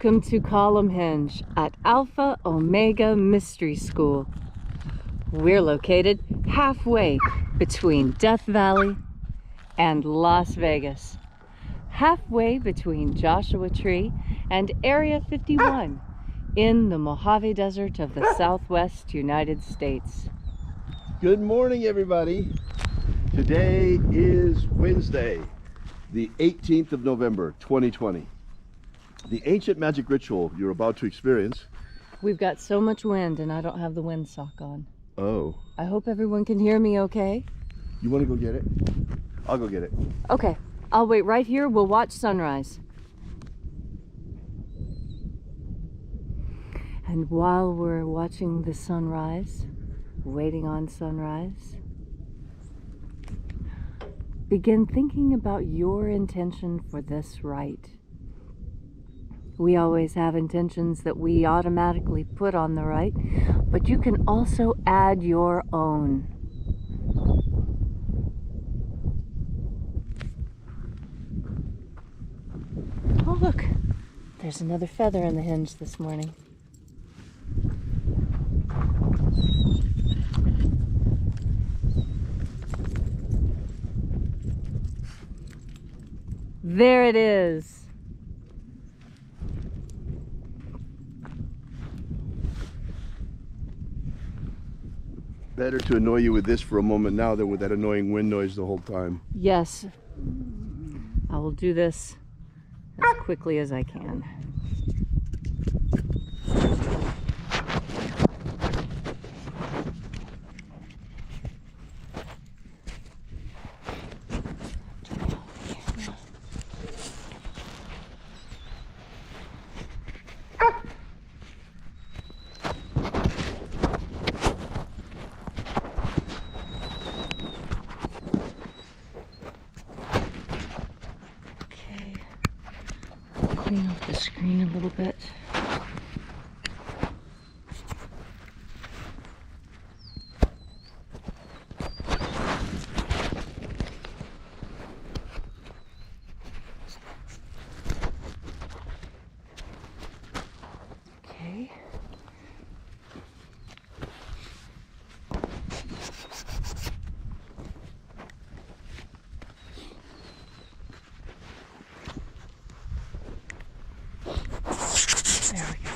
Welcome to Column Hinge at Alpha Omega Mystery School. We're located halfway between Death Valley and Las Vegas. Halfway between Joshua Tree and Area 51 in the Mojave Desert of the Southwest United States. Good morning, everybody. Today is Wednesday, the 18th of November, 2020. The ancient magic ritual you're about to experience. We've got so much wind and I don't have the windsock on. Oh. I hope everyone can hear me okay. You want to go get it? I'll go get it. Okay, I'll wait right here. We'll watch sunrise. And while we're watching the sunrise, waiting on sunrise, begin thinking about your intention for this rite. We always have intentions that we automatically put on the rite, but you can also add your own. Oh look, there's another feather in the hinge this morning. There it is. Better to annoy you with this for a moment now than with that annoying wind noise the whole time. Yes, I will do this as quickly as I can. Clean up the screen a little bit. Okay. There we go.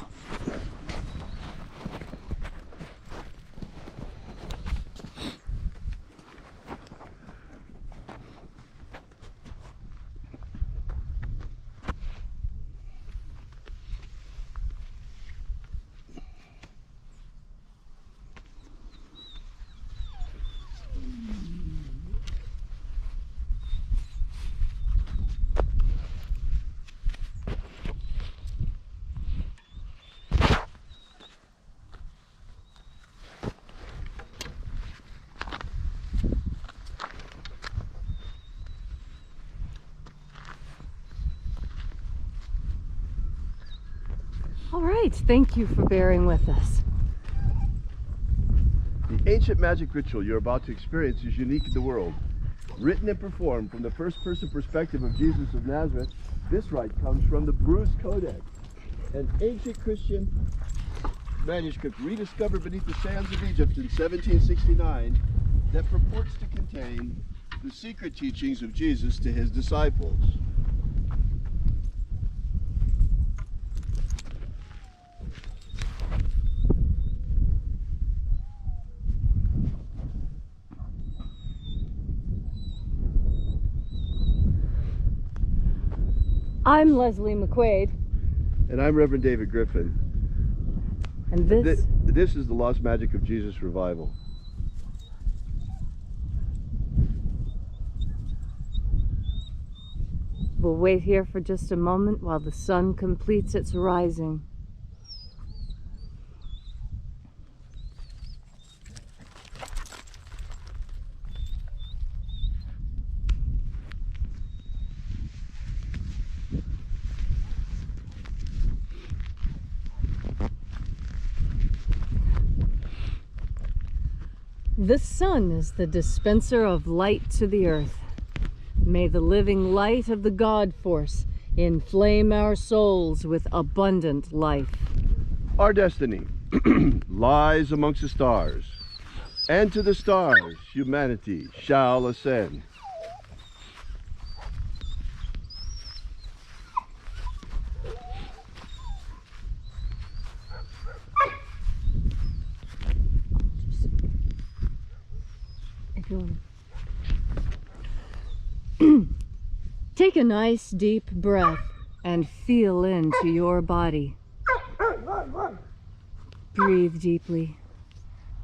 All right, thank you for bearing with us. The ancient magic ritual you're about to experience is unique in the world. Written and performed from the first-person perspective of Jesus of Nazareth, this rite comes from the Bruce Codex, an ancient Christian manuscript rediscovered beneath the sands of Egypt in 1769 that purports to contain the secret teachings of Jesus to his disciples. I'm Leslie McQuaid. And I'm Reverend David Griffin. And this is the Lost Magic of Jesus Revival. We'll wait here for just a moment while the sun completes its rising. The sun is the dispenser of light to the earth. May the living light of the God force Inflame our souls with abundant life. Our destiny lies amongst the stars, and to the stars humanity shall ascend. Take a nice deep breath and feel into your body. Breathe deeply.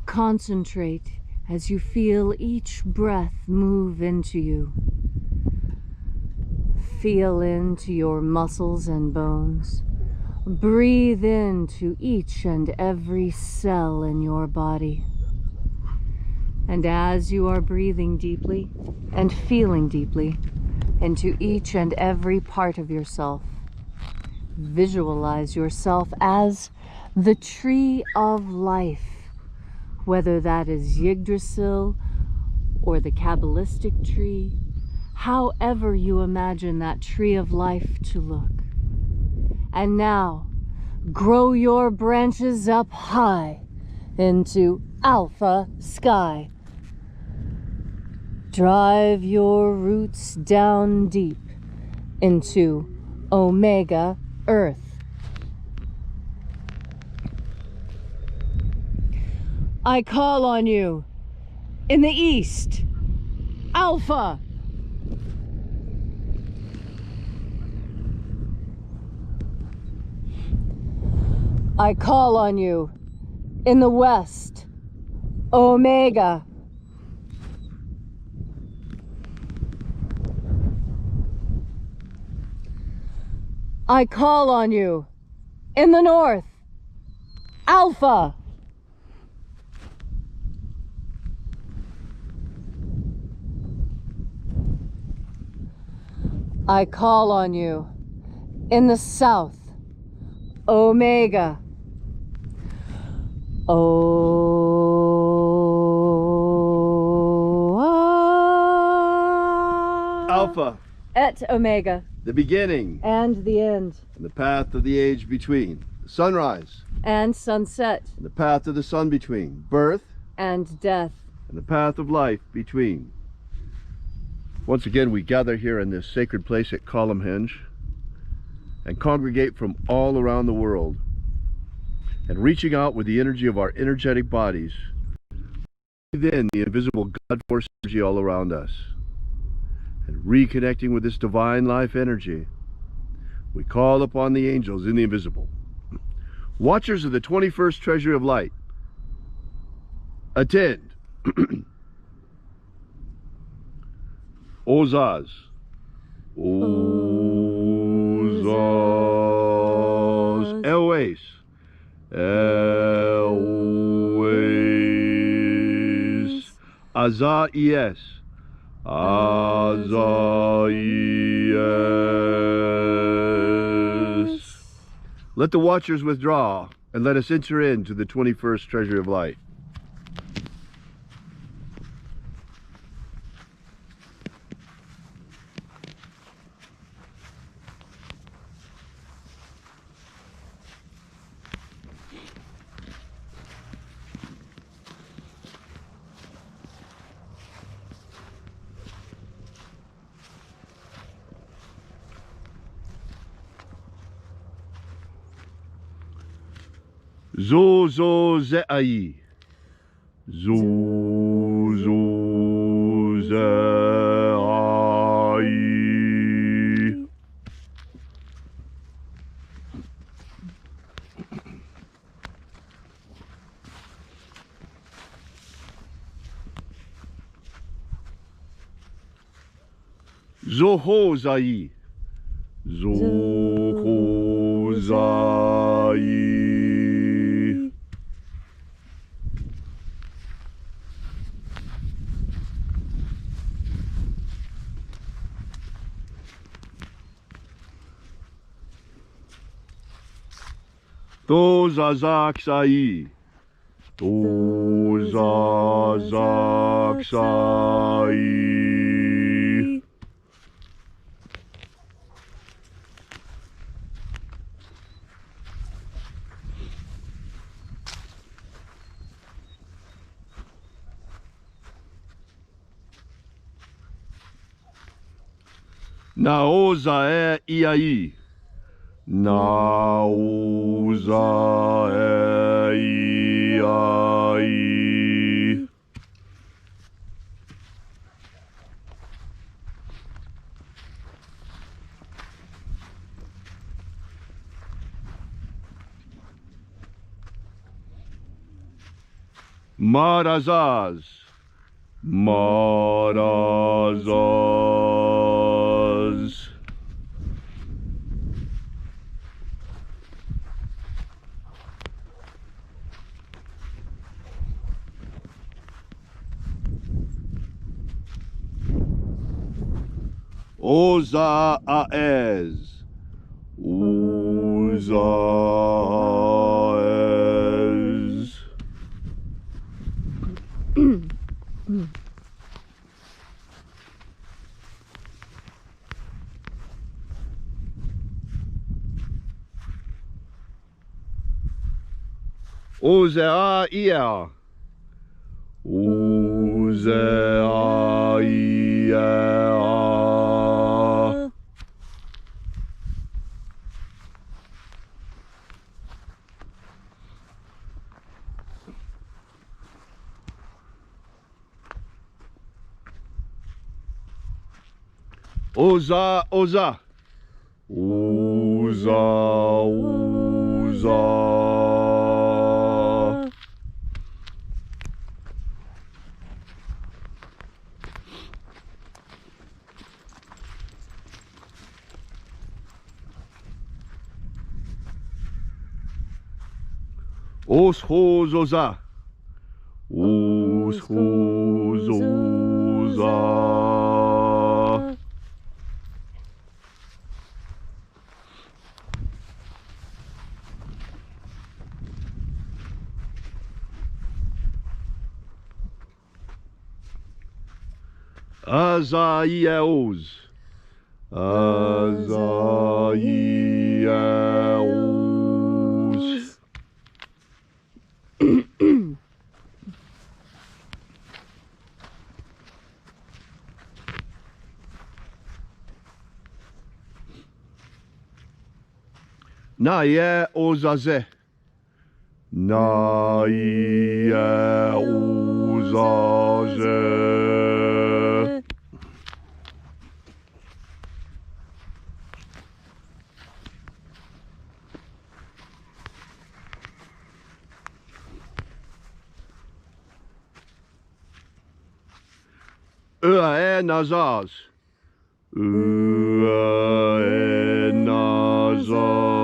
Concentrate as you feel each breath move into you. Feel into your muscles and bones. Breathe into each and every cell in your body. And as you are breathing deeply and feeling deeply into each and every part of yourself, visualize yourself as the tree of life, whether that is Yggdrasil or the Kabbalistic tree, however you imagine that tree of life to look. And now, grow your branches up high into Alpha Sky. Drive your roots down deep into Omega Earth. I call on you in the east, Alpha. I call on you in the west, Omega. I call on you in the north, Alpha. I call on you in the south, Omega. Alpha. Et Omega. The beginning. And the end. And the path of the age between. The sunrise. And sunset. And the path of the sun between. Birth. And death. And the path of life between. Once again, we gather here in this sacred place at Columhenge and congregate from all around the world. And reaching out with the energy of our energetic bodies, within the invisible God force energy all around us. And reconnecting with this divine life energy, we call upon the angels in the invisible, watchers of the 21st treasury of light. Attend. Ozaz. Ozaz. Elwes. Elwes. Azaies. Azaies. Let the watchers withdraw and let us enter into the 21st treasury of light. Zozo ze'ai. Zozo ze'ai. Zoho zai. Zoho zai. Tozazaksai. Tozazaksai. Naoza e iai. Naoza e iai. Marazaz. Marazaz. Oza aez. Oza aez. Ozea ia. Ozea ia. Oza, oza. Oza, oza. Os hos oza. Os hos oza. Azaiaos. Azaiaos. Naie ozaze. Naie ozaze. Ua e nazaz. Ua e nazaz.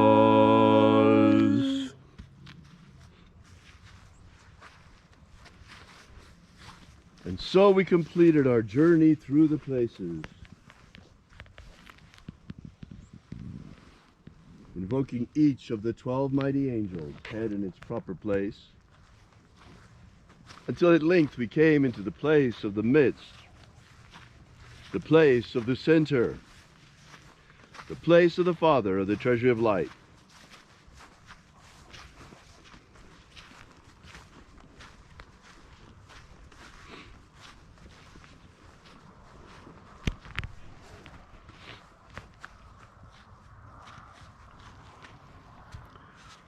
And so we completed our journey through the places, invoking each of the 12 mighty angels, head in its proper place, until at length we came into the place of the midst, the place of the center, the place of the Father of the treasury of light.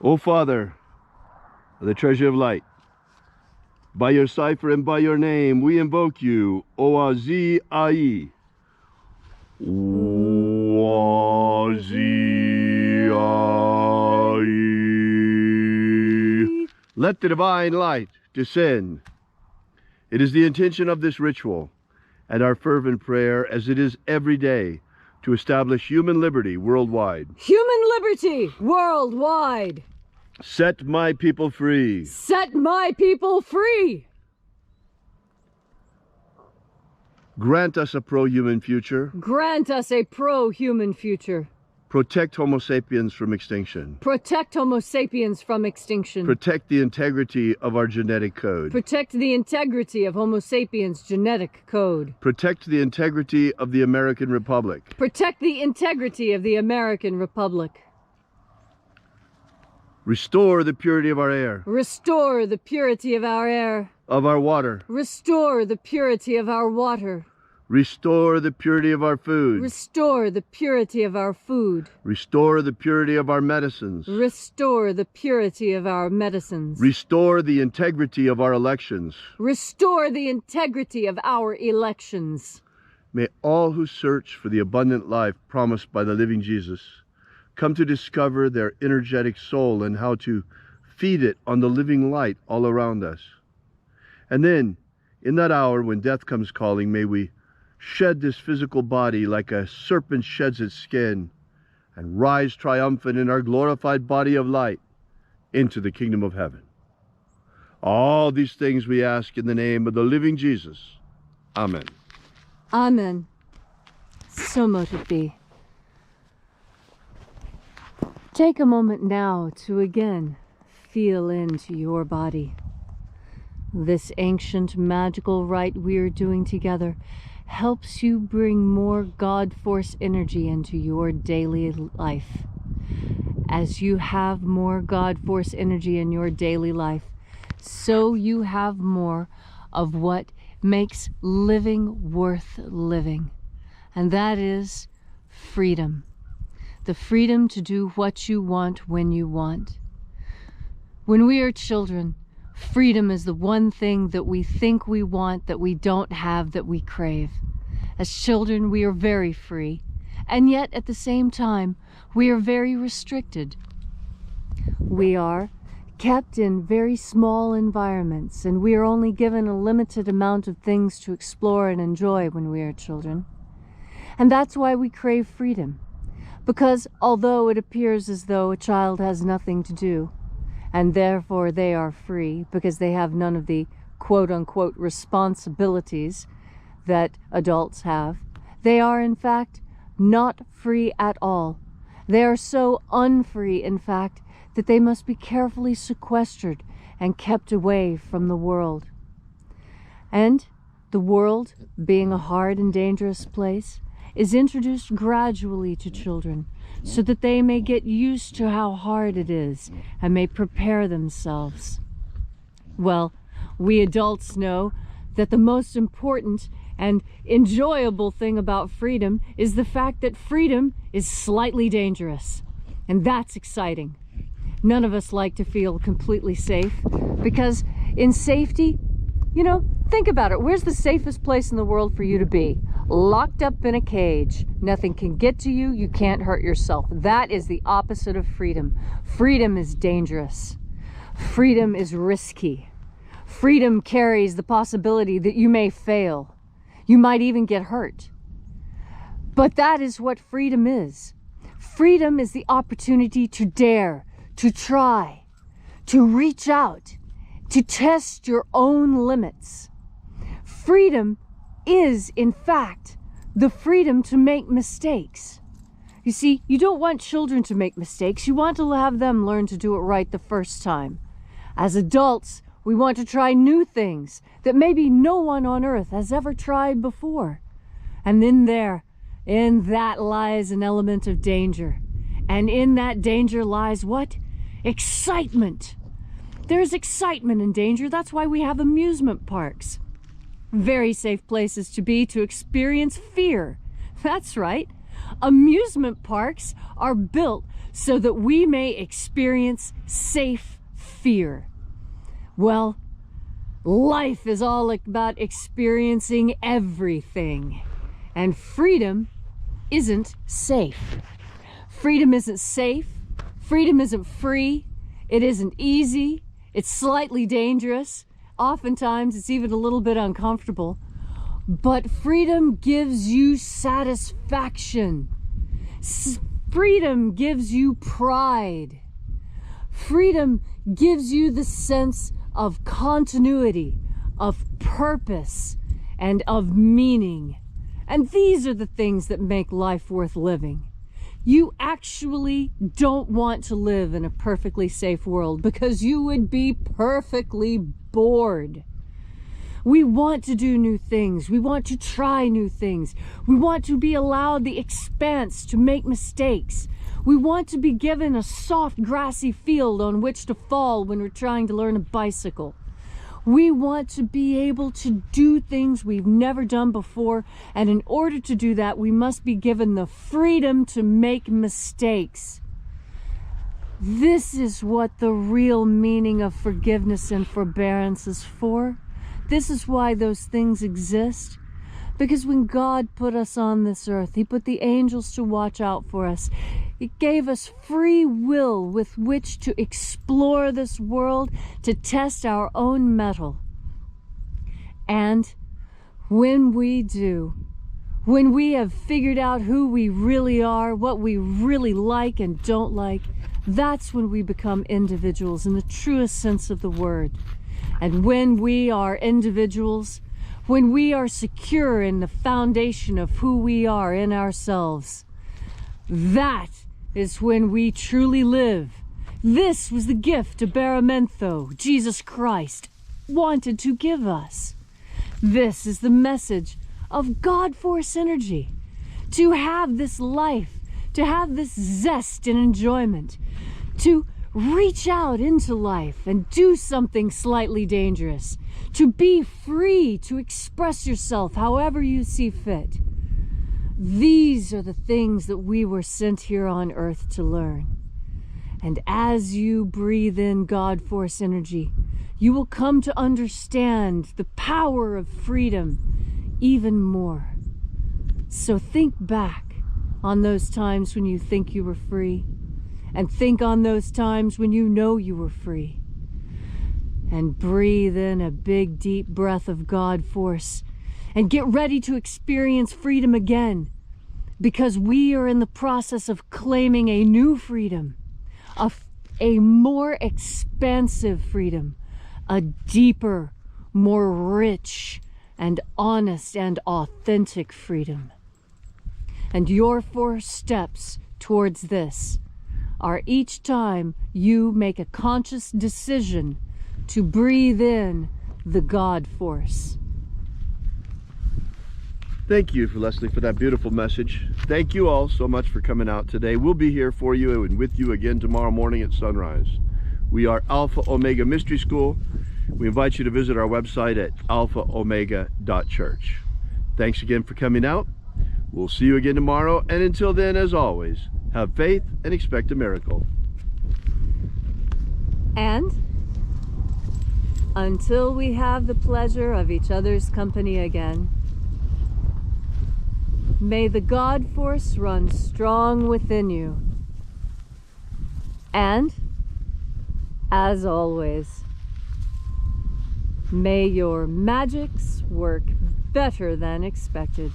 O Father of the treasury of light, by your cipher and by your name, we invoke you, Oazi Ai. Oazi Ai. Let the divine light descend. It is the intention of this ritual and our fervent prayer, as it is every day, to establish human liberty worldwide. Human liberty worldwide. Set my people free. Set my people free. Grant us a pro-human future. Grant us a pro-human future. Protect Homo sapiens from extinction. Protect Homo sapiens from extinction. Protect the integrity of our genetic code. Protect the integrity of Homo sapiens' genetic code. Protect the integrity of the American Republic. Protect the integrity of the American Republic. Restore the purity of our air. Restore the purity of our air. Of our water. Restore the purity of our water. Restore the purity of our food. Restore the purity of our food. Restore the purity of our medicines. Restore the purity of our medicines. Restore the integrity of our elections. Restore the integrity of our elections. May all who search for the abundant life promised by the living Jesus come to discover their energetic soul and how to feed it on the living light all around us. And then, in that hour when death comes calling, may we shed this physical body like a serpent sheds its skin and rise triumphant in our glorified body of light into the kingdom of heaven. All these things we ask in the name of the living Jesus. Amen. Amen. So mote it be. Take a moment now to again feel into your body. This ancient magical rite we are doing together helps you bring more God force energy into your daily life. As you have more God force energy in your daily life, so you have more of what makes living worth living. And that is freedom. The freedom to do what you want when you want. When we are children, freedom is the one thing that we think we want, that we don't have, that we crave. As children, we are very free, and yet at the same time, we are very restricted. We are kept in very small environments, and we are only given a limited amount of things to explore and enjoy when we are children. And that's why we crave freedom, because although it appears as though a child has nothing to do, and therefore they are free because they have none of the quote-unquote responsibilities that adults have, they are in fact not free at all. They are so unfree, in fact, that they must be carefully sequestered and kept away from the world. And the world, being a hard and dangerous place, is introduced gradually to children, so that they may get used to how hard it is and may prepare themselves. Well, we adults know that the most important and enjoyable thing about freedom is the fact that freedom is slightly dangerous. And that's exciting. None of us like to feel completely safe, because in safety, think about it. Where's the safest place in the world for you to be? Locked up in a cage. Nothing can get to you. You can't hurt yourself. That is the opposite of freedom. Freedom is dangerous. Freedom is risky. Freedom carries the possibility that you may fail. You might even get hurt. But that is what freedom is. Freedom is the opportunity to dare, to try, to reach out, to test your own limits. Freedom is, in fact, the freedom to make mistakes. You see, you don't want children to make mistakes. You want to have them learn to do it right the first time. As adults, we want to try new things that maybe no one on earth has ever tried before. And in that lies an element of danger. And in that danger lies what? Excitement. There's excitement in danger. That's why we have amusement parks. Very safe places to be to experience fear. That's right. Amusement parks are built so that we may experience safe fear. Well, life is all about experiencing everything. And freedom isn't safe. Freedom isn't safe. Freedom isn't free. It isn't easy. It's slightly dangerous. Oftentimes, it's even a little bit uncomfortable. But freedom gives you satisfaction. Freedom gives you pride. Freedom gives you the sense of continuity, of purpose, and of meaning. And these are the things that make life worth living. You actually don't want to live in a perfectly safe world, because you would be perfectly bored. We want to do new things. We want to try new things. We want to be allowed the expanse to make mistakes. We want to be given a soft, grassy field on which to fall when we're trying to learn a bicycle. We want to be able to do things we've never done before, and in order to do that, we must be given the freedom to make mistakes. This is what the real meaning of forgiveness and forbearance is for. This is why those things exist. Because when God put us on this earth, He put the angels to watch out for us. He gave us free will with which to explore this world, to test our own mettle. And when we do, when we have figured out who we really are, what we really like and don't like, that's when we become individuals in the truest sense of the word. And when we are individuals, when we are secure in the foundation of who we are in ourselves, that is when we truly live. This was the gift Abaramento, Jesus Christ, wanted to give us. This is the message of God Force Energy. To have this life, to have this zest and enjoyment, to reach out into life and do something slightly dangerous, to be free to express yourself however you see fit. These are the things that we were sent here on earth to learn. And as you breathe in God Force Energy, you will come to understand the power of freedom even more. So think back on those times when you think you were free, and think on those times when you know you were free. And breathe in a big, deep breath of God Force and get ready to experience freedom again, because we are in the process of claiming a new freedom, a more expansive freedom, a deeper, more rich and honest and authentic freedom. And your 4 steps towards this are each time you make a conscious decision to breathe in the God Force. Thank you, Leslie, for that beautiful message. Thank you all so much for coming out today. We'll be here for you and with you again tomorrow morning at sunrise. We are Alpha Omega Mystery School. We invite you to visit our website at alphaomega.church. Thanks again for coming out. We'll see you again tomorrow, and until then, as always, have faith and expect a miracle. And until we have the pleasure of each other's company again, may the God Force run strong within you. And, as always, may your magics work better than expected.